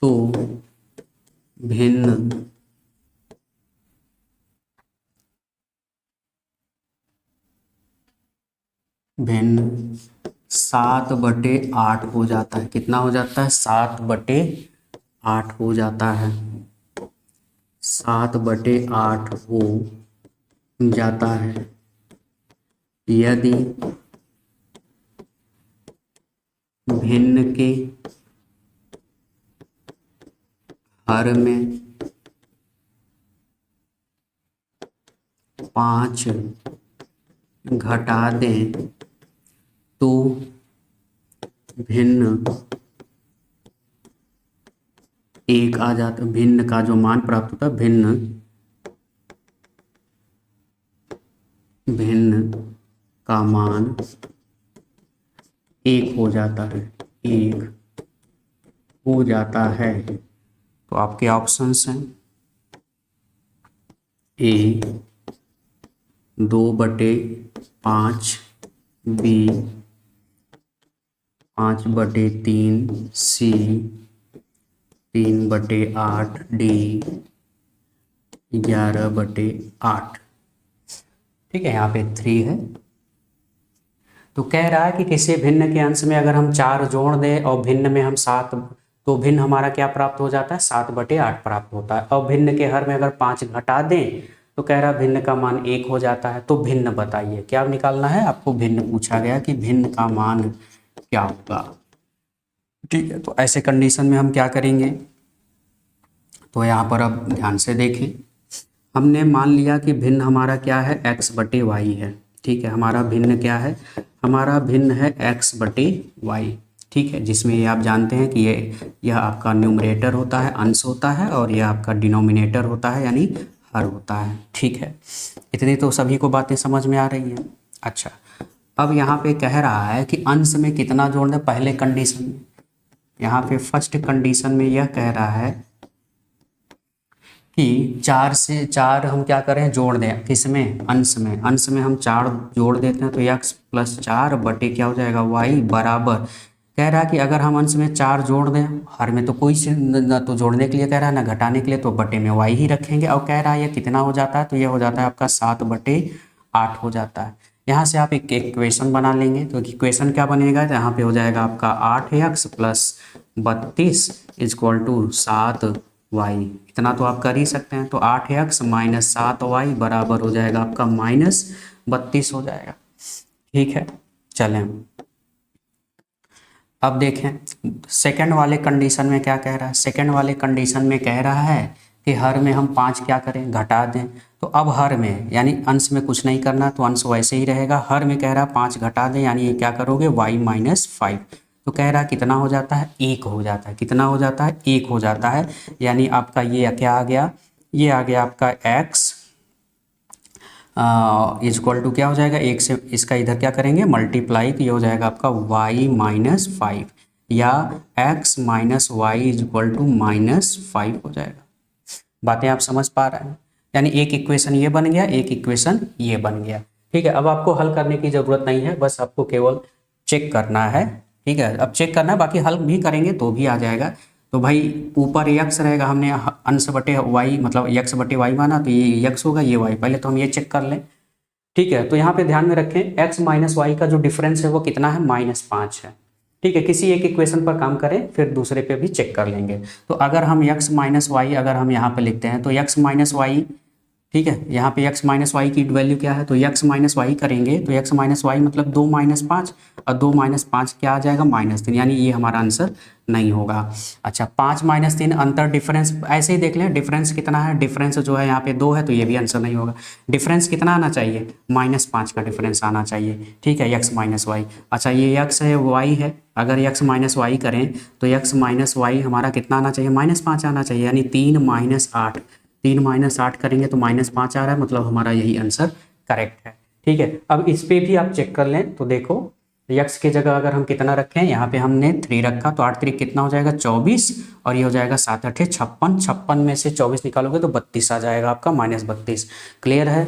[SPEAKER 1] तो भिन्न 7/8 हो जाता है। कितना हो जाता है? 7/8 हो जाता है। 7/8 हो जाता है यदि भिन्न के हर में 5 घटा दें तो भिन्न 1 आ जाता। भिन्न का जो मान प्राप्त होता है, भिन्न का मान 1 हो जाता है। 1 हो जाता है। तो आपके ऑप्शंस हैं ए 2/5, बी 5/3, सी 3/8, डी 11/8। ठीक है, यहाँ पे 3 है। तो कह रहा है कि किसी भिन्न के अंश में अगर हम 4 जोड़ दें और भिन्न में हम 7, तो भिन्न हमारा क्या प्राप्त हो जाता है? 7/8 प्राप्त होता है। और भिन्न के हर में अगर 5 घटा दें तो कह रहा है भिन्न का मान 1 हो जाता है। तो भिन्न बताइए, क्या निकालना है आपको? भिन्न पूछा गया कि भिन्न का मान क्या होगा। ठीक है, तो ऐसे कंडीशन में हम क्या करेंगे? तो यहाँ पर अब ध्यान से देखें, हमने मान लिया कि भिन्न हमारा क्या है? x/y है। ठीक है, हमारा भिन्न क्या है? हमारा भिन्न है x/y। ठीक है, जिसमें ये आप जानते हैं कि यह आपका न्यूमरेटर होता है, अंश होता है, और यह आपका डिनोमिनेटर होता है, यानी हर होता है। ठीक है, इतनी तो सभी को बातें समझ में आ रही हैं। अच्छा, अब यहाँ पे कह रहा है कि अंश में कितना जोड़ दें पहले कंडीशन में। यहाँ पे फर्स्ट कंडीशन में यह कह रहा है कि 4 से 4 हम क्या करें? जोड़ दें। किसमें? अंश में। अंश में हम 4 जोड़ देते हैं तो x + 4 बटे क्या हो जाएगा? y बराबर। कह रहा है कि अगर हम अंश में 4 जोड़ दें, हर में तो कोई न तो जोड़ने के लिए कह रहा है ना घटाने के लिए, तो बटे में y ही रखेंगे। और कह रहा है ये कितना हो जाता है? तो ये हो जाता है आपका 7/8 हो जाता है। यहाँ से आप एक इक्वेशन बना लेंगे। तो इक्वेशन क्या बनेगा? तो यहाँ पे हो जाएगा आपका 8x + 32 = 7y। इतना तो आप कर ही सकते हैं। तो 8x - 7y बराबर हो जाएगा आपका -32 हो जाएगा। ठीक है, चलें अब देखें सेकंड वाले कंडीशन में क्या कह रहा है। सेकंड वाले कंडीशन में कह रहा है कि हर में हम 5 क्या करें? घटा दें। तो अब हर में यानी अंश में कुछ नहीं करना, तो अंश वैसे ही रहेगा। हर में कह रहा है 5 घटा दें, यानी ये क्या करोगे? y - 5। तो कह रहा है कितना हो जाता है? 1 हो जाता है। कितना हो जाता है? 1 हो जाता है। यानी आपका ये क्या आ गया? ये आ गया आपका x = क्या हो जाएगा? 1 से इसका इधर क्या करेंगे? मल्टीप्लाई। तो ये हो जाएगा आपका y - 5 या x - y -5 हो जाएगा। बातें आप समझ पा रहे हैं? यानी एक इक्वेशन ये बन गया, एक इक्वेशन ये बन गया। ठीक है, अब आपको हल करने की ज़रूरत नहीं है, बस आपको केवल चेक करना है। ठीक है, अब चेक करना है, बाकी हल भी करेंगे तो भी आ जाएगा। तो भाई ऊपर x रहेगा, हमने अंश बटे y मतलब x/y माना, तो ये x होगा, ये y। पहले तो हम ये चेक कर लें। ठीक है, तो यहाँ पे ध्यान में रखें x - y का जो डिफरेंस है वो कितना है? -5 है। ठीक है, किसी एक इक्वेशन पर काम करें, फिर दूसरे पे भी चेक कर लेंगे। तो अगर हम x - y अगर हम यहाँ पे लिखते हैं तो x - y, ठीक है, यहाँ पे x - y की वैल्यू क्या है? तो x - y करेंगे तो x - y मतलब 2 - 5, और 2 - 5 क्या आ जाएगा? -3, यानी ये हमारा आंसर नहीं होगा। अच्छा, 5 - 3 अंतर डिफरेंस ऐसे ही देख लें, डिफरेंस कितना है? डिफरेंस जो है यहाँ पे 2 है, तो ये भी आंसर नहीं होगा। डिफरेंस कितना आना चाहिए? -5 का डिफरेंस आना चाहिए। ठीक है, x - y। अच्छा, ये x है, y है। अगर x - y करें तो x - y हमारा कितना आना चाहिए? -5 आना चाहिए, यानी 3 - 8। 3 - 8 करेंगे तो -5 आ रहा है, मतलब हमारा यही आंसर करेक्ट है। ठीक है, अब इस पे भी आप चेक कर लें। तो देखो x की जगह अगर हम कितना रखें, यहाँ पे हमने 3 रखा, तो 8 3 कितना हो जाएगा? 24, और ये हो जाएगा 7 8 56। 56 में से 24 निकालोगे तो 32 आ जाएगा आपका, -32। क्लियर है?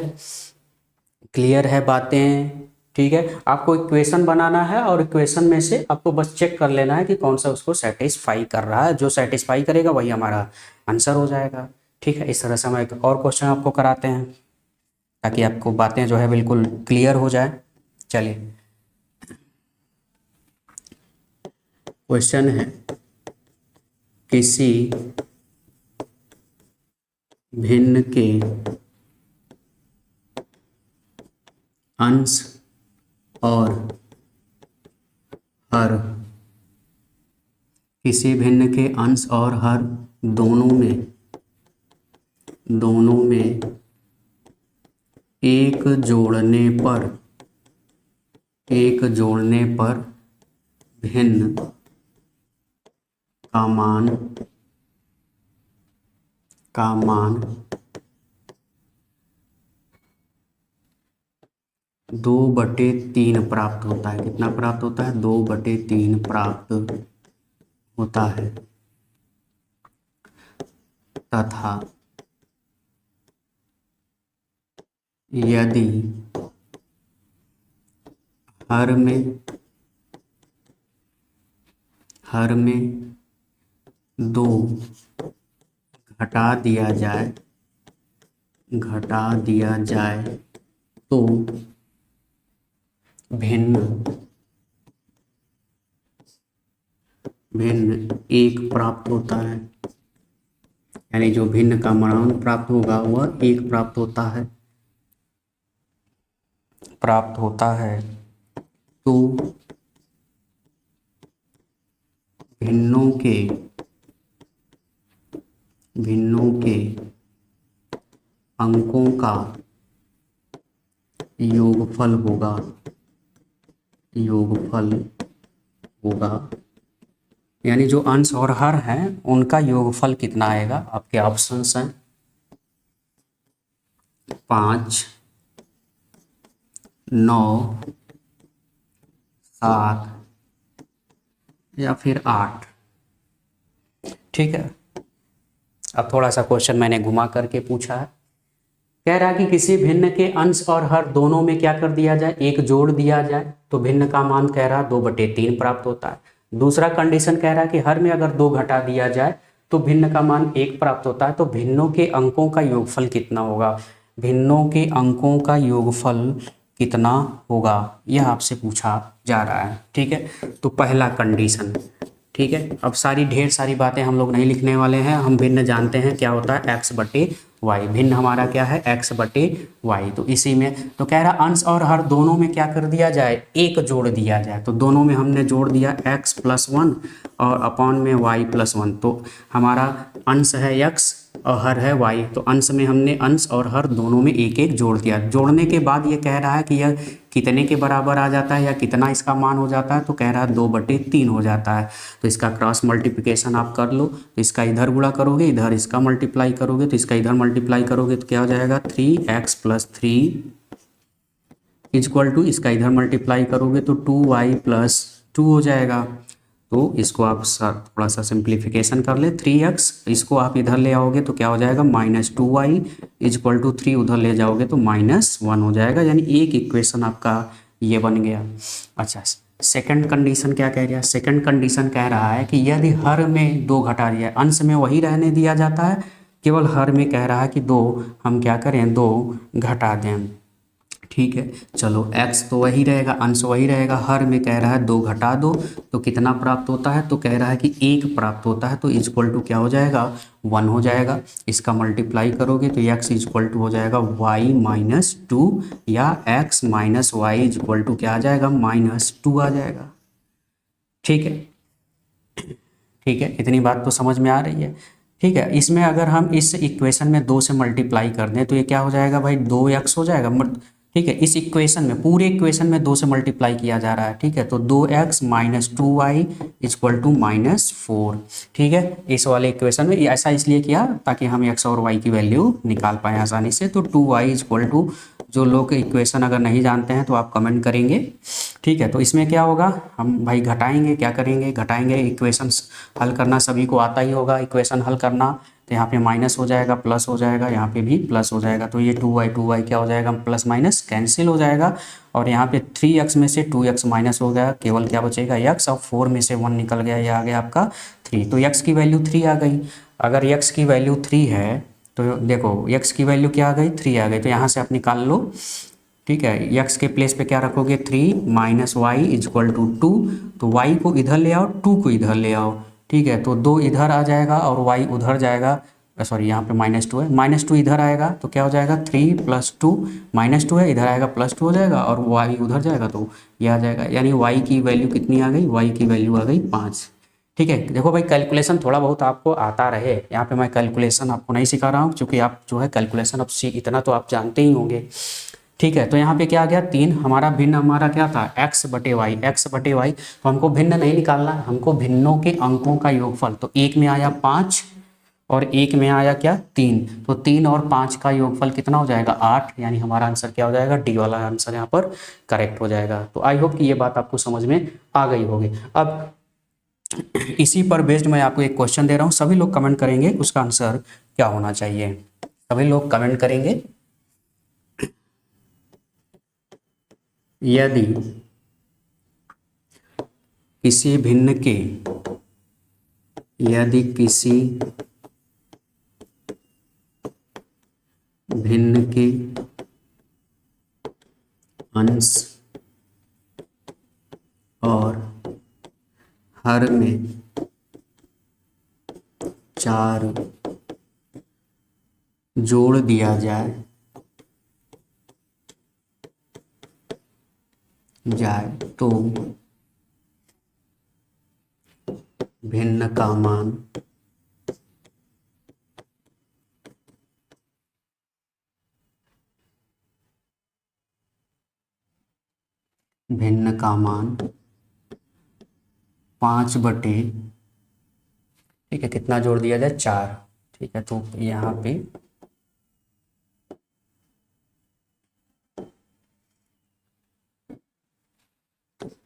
[SPEAKER 1] क्लियर है बातें? ठीक है, आपको इक्वेशन बनाना है और इक्वेशन में से आपको बस चेक कर लेना है कि कौन सा उसको सेटिस्फाई कर रहा है। जो सेटिस्फाई करेगा वही हमारा आंसर हो जाएगा। ठीक है, इस तरह से हम एक और क्वेश्चन आपको कराते हैं ताकि आपको बातें जो है बिल्कुल क्लियर हो जाए। चलिए, क्वेश्चन है, किसी भिन्न के अंश और हर, किसी भिन्न के अंश और हर दोनों में एक जोड़ने पर भिन्न का मान 2/3 प्राप्त होता है। कितना प्राप्त होता है? 2/3 प्राप्त होता है। तथा यदि हर में 2 घटा दिया जाए तो भिन्न 1 प्राप्त होता है। यानी जो भिन्न का मान प्राप्त होगा वह 1 प्राप्त होता है। तो भिन्नों के अंकों का योगफल होगा। यानी जो अंश और हर हैं उनका योगफल कितना आएगा? आपके ऑप्शंस हैं 5, 9, 7 या फिर 8। ठीक है, अब थोड़ा सा क्वेश्चन मैंने घुमा करके पूछा है। कह रहा है कि किसी भिन्न के अंश और हर दोनों में क्या कर दिया जाए? 1 जोड़ दिया जाए तो भिन्न का मान कह रहा है 2/3 प्राप्त होता है। दूसरा कंडीशन कह रहा है कि हर में अगर 2 घटा दिया जाए तो भिन्न का मान 1 प्राप्त होता है। तो भिन्नों के अंकों का योगफल कितना होगा? भिन्नों के अंकों का योगफल कितना होगा, यह आपसे पूछा जा रहा है। ठीक है, तो पहला कंडीशन। ठीक है, अब ढेर सारी बातें हम लोग नहीं लिखने वाले हैं। हम भिन्न जानते हैं क्या होता है, x/y। भिन्न हमारा क्या है? x/y। तो इसी में तो कह रहा अंश और हर दोनों में क्या कर दिया जाए? 1 जोड़ दिया जाए। तो दोनों में हमने जोड़ दिया x+1 और अपॉन में y+1। तो हमारा अंश है x और हर है y। तो अंश में हमने अंश और हर दोनों में 1 जोड़ दिया। जोड़ने के बाद ये कह रहा है कि यह कितने के बराबर आ जाता है या कितना इसका मान हो जाता है? तो कह रहा है 2/3 हो जाता है। तो इसका क्रॉस मल्टीप्लिकेशन आप कर लो। तो इसका इधर गुणा करोगे, इधर इसका मल्टीप्लाई करोगे, तो इसका इधर मल्टीप्लाई करोगे तो क्या हो जाएगा? 3x+3 इक्वल टू, इसका इधर मल्टीप्लाई करोगे तो 2y+2 हो जाएगा। तो इसको आप थोड़ा सा सिंप्लीफिकेशन कर ले। 3x इसको आप इधर ले आओगे तो क्या हो जाएगा? -2y इक्वल टू 3 उधर ले जाओगे तो -1 हो जाएगा। यानी एक इक्वेशन आपका ये बन गया। अच्छा, सेकंड कंडीशन क्या कह रहा है? सेकंड कंडीशन कह रहा है कि यदि हर में 2 घटा दिया, अंश में वही रहने दिया जाता है, केवल हर में कह रहा है कि 2 हम क्या करें? 2 घटा दें। ठीक है, चलो x तो वही रहेगा, अंश वही रहेगा। हर में कह रहा है 2 घटा दो तो कितना प्राप्त होता है? तो कह रहा है कि 1 प्राप्त होता है। तो इक्वल टू क्या हो जाएगा? 1 हो जाएगा। इसका मल्टीप्लाई करोगे तो x इक्वल टू हो जाएगा y-2 या x - y इक्वल टू क्या आ जाएगा? -2 आ जाएगा। ठीक है, ठीक है, इतनी बात तो समझ में आ रही है। ठीक है, इसमें अगर हम इस इक्वेशन में 2 से मल्टीप्लाई कर दें तो ये क्या हो जाएगा भाई? 2x हो जाएगा। ठीक है, इस इक्वेशन में, पूरे इक्वेशन में 2 से मल्टीप्लाई किया जा रहा है। ठीक है, तो 2x - 2y इक्वल टू -4। ठीक है, इस वाले इक्वेशन में ऐसा इसलिए किया ताकि हम x और y की वैल्यू निकाल पाएँ आसानी से। तो 2y इक्वल टू, जो लोग इक्वेशन अगर नहीं जानते हैं तो आप कमेंट करेंगे। ठीक है, तो इसमें क्या होगा? हम भाई घटाएंगे, क्या करेंगे? घटाएंगे। इक्वेशंस हल करना सभी को आता ही होगा, इक्वेशन हल करना। तो यहाँ पे माइनस हो जाएगा, प्लस हो जाएगा, यहाँ पे भी प्लस हो जाएगा। तो ये 2y क्या हो जाएगा, प्लस माइनस कैंसिल हो जाएगा। और यहाँ पे 3x में से 2x माइनस हो गया, केवल क्या बचेगा x, और 4 में से 1 निकल गया, ये आ गया आपका 3। तो x की वैल्यू 3 आ गई। अगर x की वैल्यू 3 है तो देखो x की वैल्यू क्या आ गई, 3 आ गई। तो यहाँ से आप निकाल लो, ठीक है। x के प्लेस पे क्या रखोगे, 3 माइनस वाई इजक्वल टू 2। तो y को इधर ले आओ, 2 को इधर ले आओ, ठीक है। तो 2 इधर आ जाएगा और y उधर जाएगा, सॉरी यहाँ पे -2 है, -2 इधर आएगा तो क्या हो जाएगा, 3 + 2, -2 है इधर आएगा, +2 हो जाएगा, और y उधर जाएगा तो ये आ जाएगा। यानी y की वैल्यू कितनी आ गई, y की वैल्यू आ गई 5। ठीक है। देखो भाई, कैलकुलेशन थोड़ा बहुत आपको आता रहे, यहाँ पे मैं कैलकुलेशन आपको नहीं सिखा रहा हूँ, क्योंकि आप जो है कैलकुलेशन अब इतना तो आप जानते ही होंगे। ठीक है। तो यहाँ पे क्या आ गया, 3। हमारा भिन्न हमारा क्या था, x/y, x/y। तो हमको भिन्न नहीं निकालना, हमको भिन्नों के अंकों का योगफल। तो एक में आया 5 और एक में आया क्या, 3। तो 3 और 5 का योगफल कितना हो जाएगा, 8। यानी हमारा आंसर क्या हो जाएगा, डी वाला आंसर यहाँ पर करेक्ट हो जाएगा। तो आई होप कि ये बात आपको समझ में आ गई होगी। अब इसी पर बेस्ड मैं आपको एक क्वेश्चन दे रहा हूँ, सभी लोग कमेंट करेंगे उसका आंसर क्या होना चाहिए। सभी लोग कमेंट करेंगे, यदि किसी भिन्न के, यदि किसी भिन्न के अंश और हर में 4 जोड़ दिया जाए तो भिन्न का मान भिन्न का मान 5/, ठीक है, कितना जोड़ दिया जाए, 4। ठीक है। तो यहाँ पे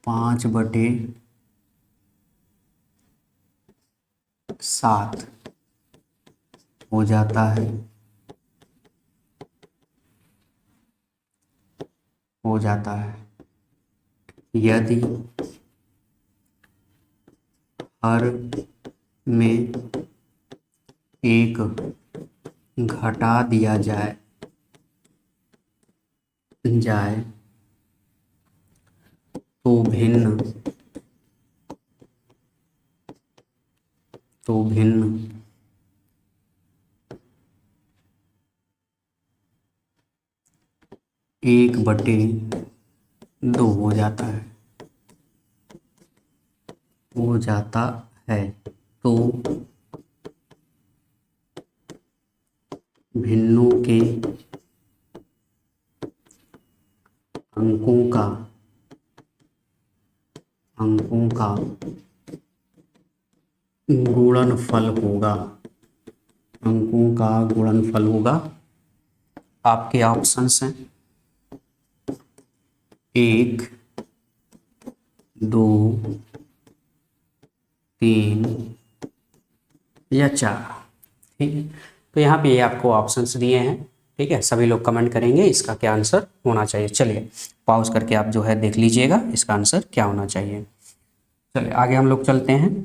[SPEAKER 1] 5/7 हो जाता है, यदि हर में 1 घटा दिया जाए तो भिन्न 1/2 हो जाता है। तो भिन्नों के अंकों का गुणनफल होगा। आपके ऑप्शंस हैं 1, 2, 3 या 4। ठीक है। तो यहाँ पे आपको ऑप्शंस दिए हैं। ठीक है। सभी लोग कमेंट करेंगे इसका क्या आंसर होना चाहिए। चलिए पॉज करके आप जो है देख लीजिएगा इसका आंसर क्या होना चाहिए। चलिए आगे हम लोग चलते हैं,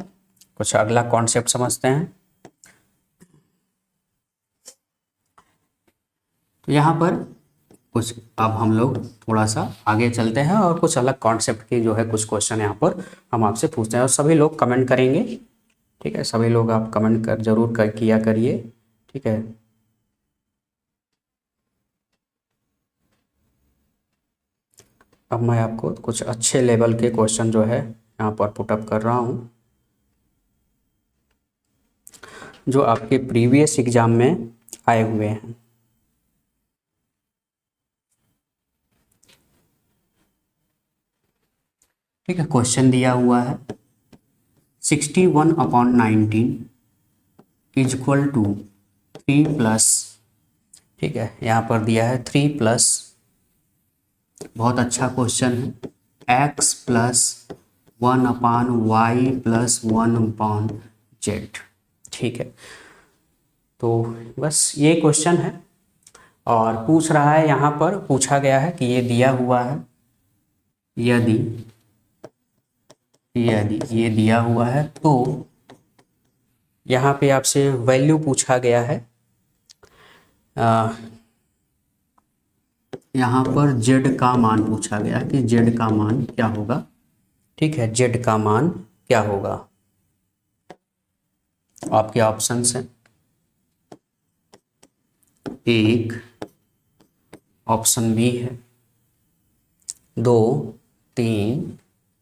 [SPEAKER 1] कुछ अगला कॉन्सेप्ट समझते हैं। तो यहाँ पर कुछ अब हम लोग थोड़ा सा आगे चलते हैं और कुछ अलग कॉन्सेप्ट के जो है कुछ क्वेश्चन यहाँ पर हम आपसे पूछते हैं, और सभी लोग कमेंट करेंगे। ठीक है। सभी लोग आप कमेंट जरूर किया करिए। ठीक है। अब मैं आपको कुछ अच्छे लेवल के क्वेश्चन जो है यहाँ पर पुटअप कर रहा हूँ, जो आपके प्रीवियस एग्जाम में आए हुए हैं। ठीक है। क्वेश्चन दिया हुआ है 61/19 इजक्वल टू 3+, ठीक है, यहाँ पर दिया है 3+, बहुत अच्छा क्वेश्चन है, x + 1/y + 1/z। ठीक है। तो बस ये क्वेश्चन है, और पूछ रहा है, यहाँ पर पूछा गया है कि ये दिया हुआ है, यदि ये दिया हुआ है तो यहाँ पे आपसे वैल्यू पूछा गया है, यहाँ पर z का मान पूछा गया कि z का मान क्या होगा। ठीक है, z का मान क्या होगा। आपके ऑप्शंस हैं, एक, ऑप्शन बी है 2, 3,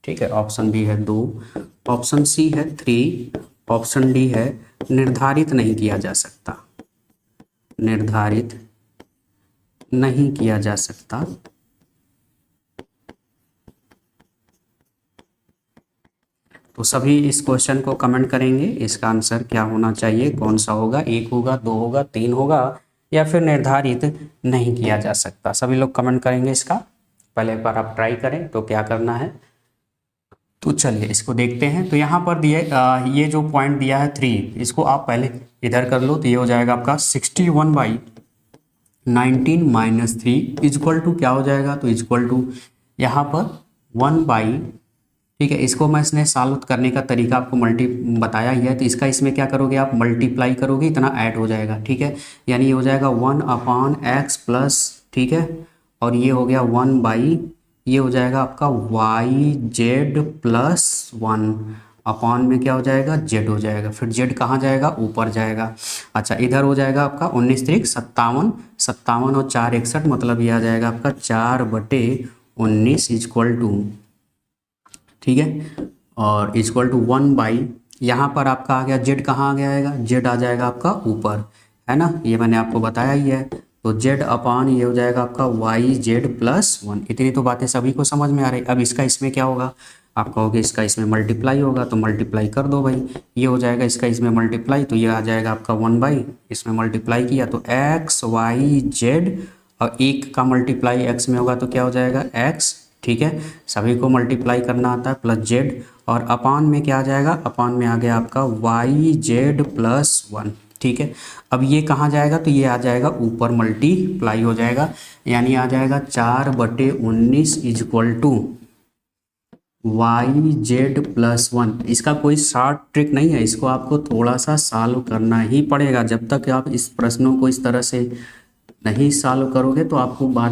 [SPEAKER 1] ठीक है, ऑप्शन बी है 2, ऑप्शन सी है 3, ऑप्शन डी है निर्धारित नहीं किया जा सकता, निर्धारित नहीं किया जा सकता। तो सभी इस क्वेश्चन को कमेंट करेंगे, इसका आंसर क्या होना चाहिए, कौन सा होगा, 1 होगा, 2 होगा, 3 होगा, या फिर निर्धारित नहीं किया जा सकता। सभी लोग कमेंट करेंगे इसका। पहले एक बार आप ट्राई करें तो क्या करना है। तो चलिए इसको देखते हैं। तो यहाँ पर दिए ये जो पॉइंट दिया है 3, इसको आप पहले इधर कर लो, तो ये हो जाएगा आपका 61/19 माइनस 3 इजक्वल टू क्या हो जाएगा, तो इजक्वल टू यहाँ पर 1 ठीक है, इसको मैं इसने सॉल्व करने का तरीका आपको बताया ही है। तो इसका इसमें क्या करोगे, आप मल्टीप्लाई करोगे, इतना ऐड हो जाएगा। ठीक है, यानी ये हो जाएगा 1/x प्लस, ठीक है, और ये हो गया 1 ये हो जाएगा आपका yz प्लस 1 अपॉन में क्या हो जाएगा, z हो जाएगा। फिर z कहाँ जाएगा, ऊपर जाएगा। अच्छा, इधर हो जाएगा आपका 19 त्रिक 57, 57 और 4 61, मतलब ये आ जाएगा आपका 4/19 इजक्वल टू, ठीक है, और इजक्वल टू 1 यहाँ पर आपका आ गया z, कहाँ आ गया आएगा, z आ जाएगा आपका ऊपर, है ना, ये मैंने आपको बताया ही है। तो z अपॉन ये हो जाएगा आपका yz प्लस 1। इतनी तो बातें सभी को समझ में आ रही। अब इसका इसमें क्या होगा, आप कहोगे इसका इसमें मल्टीप्लाई होगा, तो मल्टीप्लाई कर दो भाई, ये हो जाएगा इसका इसमें मल्टीप्लाई, तो ये आ जाएगा आपका 1 इसमें मल्टीप्लाई किया तो x y z, और 1 का मल्टीप्लाई x में होगा तो क्या हो जाएगा x, ठीक है, सभी को मल्टीप्लाई करना आता है, प्लस z, और अपान में क्या आ जाएगा, अपान में आ गया आपका yz प्लस 1। ठीक है, अब ये कहाँ जाएगा, तो ये आ जाएगा ऊपर मल्टीप्लाई हो जाएगा, यानी आ जाएगा 4/19 इजक्वल टू yz प्लस 1। इसका कोई शॉर्ट ट्रिक नहीं है, इसको आपको थोड़ा सा सॉल्व करना ही पड़ेगा। जब तक आप इस प्रश्नों को इस तरह से नहीं सॉल्व करोगे तो आपको बात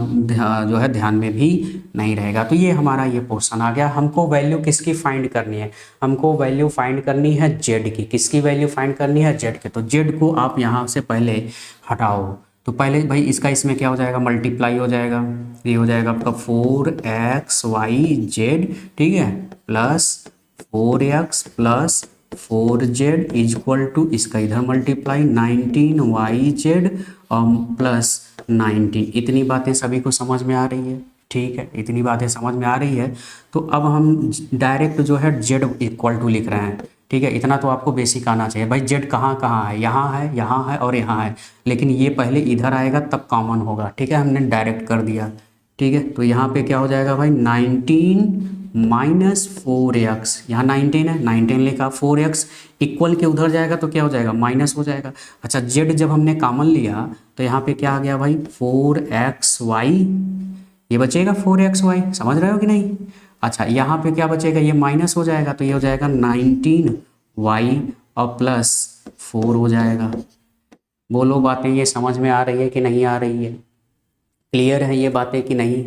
[SPEAKER 1] जो है ध्यान में भी नहीं रहेगा। तो ये हमारा ये पोर्शन आ गया। हमको वैल्यू किसकी फाइंड करनी है, हमको वैल्यू फाइंड करनी है z की। किसकी वैल्यू फाइंड करनी है, z की। तो z को आप यहाँ से पहले हटाओ, तो पहले भाई इसका इसमें क्या हो जाएगा, मल्टीप्लाई हो जाएगा, ये हो जाएगा आपका 4xyz, ठीक है, plus 4x plus 4z equal to इसका इधर मल्टीप्लाई 19yz प्लस 19। इतनी बातें सभी को समझ में आ रही है, ठीक है, इतनी बातें समझ में आ रही है। तो अब हम डायरेक्ट जो है z इक्वल टू लिख रहे हैं, ठीक है, इतना तो आपको बेसिक आना चाहिए। भाई z कहाँ कहाँ है, यहाँ है और यहाँ है, लेकिन ये पहले इधर आएगा तब कॉमन होगा, ठीक है, हमने डायरेक्ट कर दिया, ठीक है। तो यहाँ पे क्या हो जाएगा भाई 19 माइनस 4x, यहाँ 19 है, 19 लिखा, 4x इक्वल के उधर जाएगा तो क्या हो जाएगा, माइनस हो जाएगा। अच्छा, z जब हमने कॉमन लिया तो यहाँ पे क्या आ गया भाई 4xy, ये बचेगा 4xy, समझ रहे हो कि नहीं। अच्छा, यहाँ पे क्या बचेगा, ये माइनस हो जाएगा, तो ये हो जाएगा 19y और प्लस 4 हो जाएगा। बोलो बातें ये समझ में आ रही है कि नहीं आ रही है, क्लियर है ये बातें कि नहीं,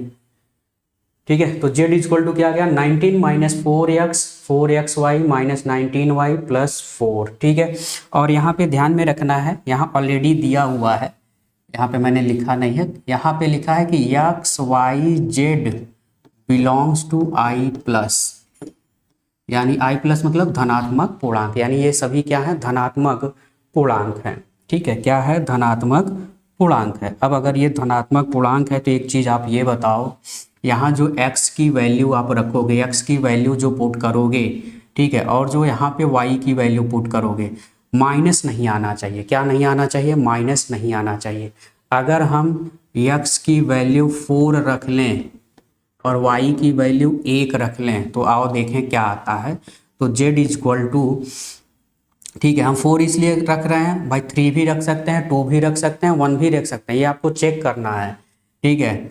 [SPEAKER 1] ठीक है। तो z इक्वल टू क्या आ गया 19 minus 4xy minus 19y plus 4, ठीक है। और यहाँ पे ध्यान में रखना है, यहाँ ऑलरेडी दिया हुआ है, यहाँ पे मैंने लिखा नहीं है, यहाँ पे लिखा है कि xyz belongs to i plus, यानी i प्लस मतलब धनात्मक पूर्णांक, यानी ये सभी क्या है, धनात्मक पूर्णांक है, ठीक है, क्या है, धनात्मक पूर्णांक है। अब अगर ये धनात्मक पूर्णांक है तो एक चीज़ आप ये बताओ, यहाँ जो x की वैल्यू आप रखोगे, x की वैल्यू जो पुट करोगे, ठीक है, और जो यहाँ पे y की वैल्यू पुट करोगे, माइनस नहीं आना चाहिए। क्या नहीं आना चाहिए, माइनस नहीं आना चाहिए। अगर हम x की वैल्यू 4 रख लें और y की वैल्यू 1 रख लें तो आओ देखें क्या आता है। तो z इक्वल टू ठीक है, हम 4 इसलिए रख रहे हैं भाई, 3 भी रख सकते हैं, 2 भी रख सकते हैं, 1 भी रख सकते हैं, ये आपको चेक करना है। ठीक है,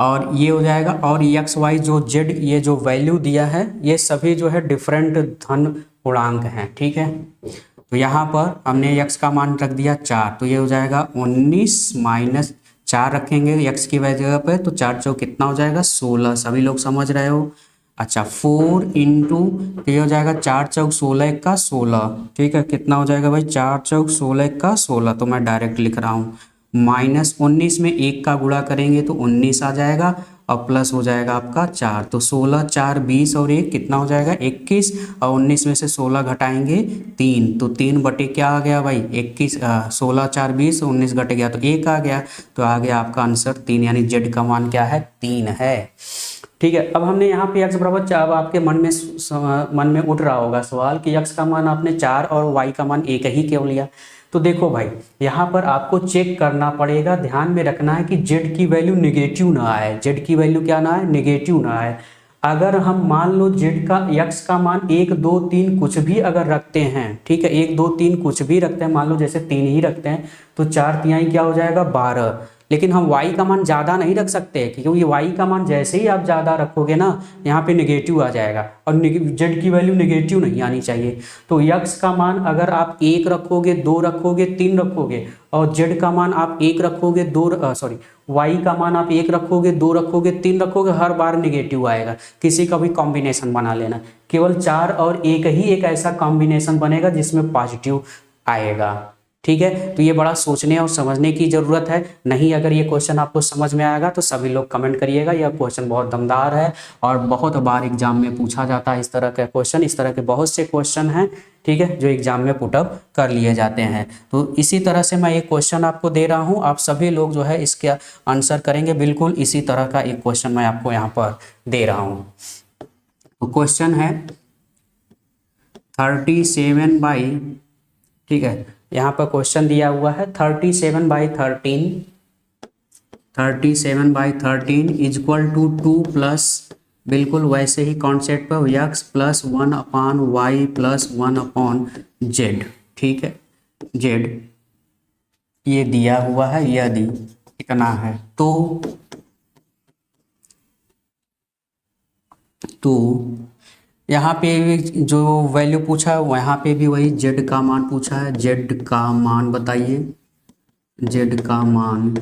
[SPEAKER 1] और ये हो जाएगा। और एक्स वाई जो जेड ये जो वैल्यू दिया है ये सभी जो है डिफरेंट धन पूर्णांक हैं। ठीक है, तो यहाँ पर हमने x का मान रख दिया 4, तो ये हो जाएगा 19 माइनस 4 रखेंगे x की जगह पे, तो 4 चौक कितना हो जाएगा 16। सभी लोग समझ रहे हो? अच्छा 4 इंटू, तो ये हो जाएगा 4 चौक 16 का 16। ठीक है, कितना हो जाएगा भाई 4 चौक 16 का 16, तो मैं डायरेक्ट लिख रहा हूँ। माइनस 19 में 1 का गुणा करेंगे तो 19 आ जाएगा, और प्लस हो जाएगा आपका 4, तो 16 4 20 और 1 कितना हो जाएगा 21, और 19 में से 16 घटाएंगे 3, तो 3 बटे क्या आ गया भाई 21, 16 4 20, 19 घट गया तो 1 आ गया, तो आ गया आपका आंसर 3, यानी जेड का मान क्या है 3 है। ठीक है, अब हमने यहाँ पे x बराबर 4, अब आपके मन में उठ रहा होगा सवाल कि x का मान आपने 4 और y का मान 1 ही क्यों लिया। तो देखो भाई, यहाँ पर आपको चेक करना पड़ेगा, ध्यान में रखना है कि z की वैल्यू नेगेटिव ना आए, z की वैल्यू क्या ना आए, नेगेटिव ना आए। अगर हम मान लो z का x का मान 1 2 3 कुछ भी अगर रखते हैं, ठीक है 1 2 3 कुछ भी रखते हैं, मान लो जैसे 3 ही रखते हैं, तो 4 तिहाई क्या हो जाएगा 12। लेकिन हम y का मान ज़्यादा नहीं रख सकते, क्योंकि y का मान जैसे ही आप ज़्यादा रखोगे ना यहाँ पे नेगेटिव आ जाएगा, और z की वैल्यू नेगेटिव नहीं आनी चाहिए। तो x का मान अगर आप 1 रखोगे 2 रखोगे 3 रखोगे, और z का मान आप 1 रखोगे y का मान आप 1 रखोगे 2 रखोगे 3 रखोगे, हर बार नेगेटिव आएगा। किसी का भी कॉम्बिनेशन बना लेना, केवल 4 और 1 ही एक ऐसा कॉम्बिनेशन बनेगा जिसमें पॉजिटिव आएगा। ठीक है, तो ये बड़ा सोचने और समझने की ज़रूरत है। नहीं, अगर ये क्वेश्चन आपको समझ में आएगा तो सभी लोग कमेंट करिएगा, यह क्वेश्चन बहुत दमदार है और बहुत बार एग्जाम में पूछा जाता है इस तरह का क्वेश्चन। इस तरह के बहुत से क्वेश्चन हैं, ठीक है, जो एग्जाम में पुटअप कर लिए जाते हैं। तो इसी तरह से मैं एक क्वेश्चन आपको दे रहा हूँ, आप सभी लोग जो है इसके आंसर करेंगे। बिल्कुल इसी तरह का एक क्वेश्चन मैं आपको यहाँ पर दे रहा हूँ। तो क्वेश्चन है 37 बाई, ठीक है, यहाँ पर क्वेश्चन दिया हुआ है 37/13 इज इक्वल टू 2 प्लस, बिल्कुल वैसे ही कॉन्सेप्ट पर x plus 1/y plus 1/z। ठीक है, z ये दिया हुआ है, यदि इतना है तो यहाँ पे जो वैल्यू पूछा है वहाँ पे भी वही z का मान पूछा है। z का मान बताइए, z का मान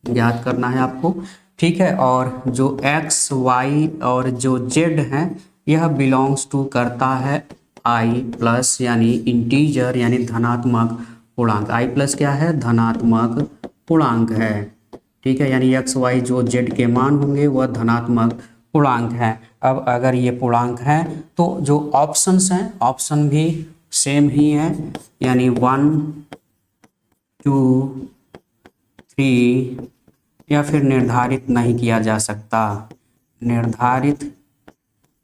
[SPEAKER 1] ज्ञात करना है आपको। ठीक है, और जो x y और जो z है यह बिलोंग्स टू करता है i प्लस, यानी इंटीजर यानी धनात्मक पूर्णांक। i प्लस क्या है, धनात्मक पूर्णांक है। ठीक है, यानी x y जो z के मान होंगे वह धनात्मक पूर्णांक है। अब अगर ये पूर्णांक है तो जो ऑप्शंस हैं ऑप्शन भी सेम ही है, यानी 1 2 3, या फिर निर्धारित नहीं किया जा सकता, निर्धारित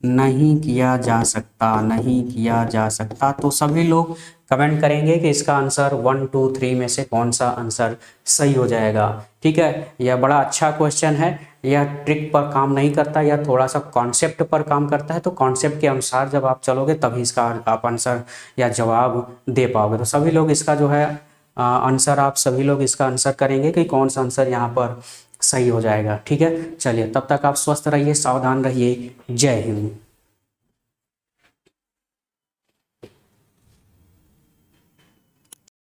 [SPEAKER 1] नहीं किया जा सकता, नहीं किया जा सकता। तो सभी लोग कमेंट करेंगे कि इसका आंसर 1 2 3 में से कौन सा आंसर सही हो जाएगा। ठीक है, यह बड़ा अच्छा क्वेश्चन है, यह ट्रिक पर काम नहीं करता, यह थोड़ा सा कॉन्सेप्ट पर काम करता है। तो कॉन्सेप्ट के अनुसार जब आप चलोगे तभी इसका आप आंसर या जवाब दे पाओगे। तो सभी लोग इसका जो है आंसर, आप सभी लोग इसका आंसर करेंगे कि कौन सा आंसर यहाँ पर सही हो जाएगा। ठीक है, चलिए तब तक आप स्वस्थ रहिए, सावधान रहिए। जय हिंद।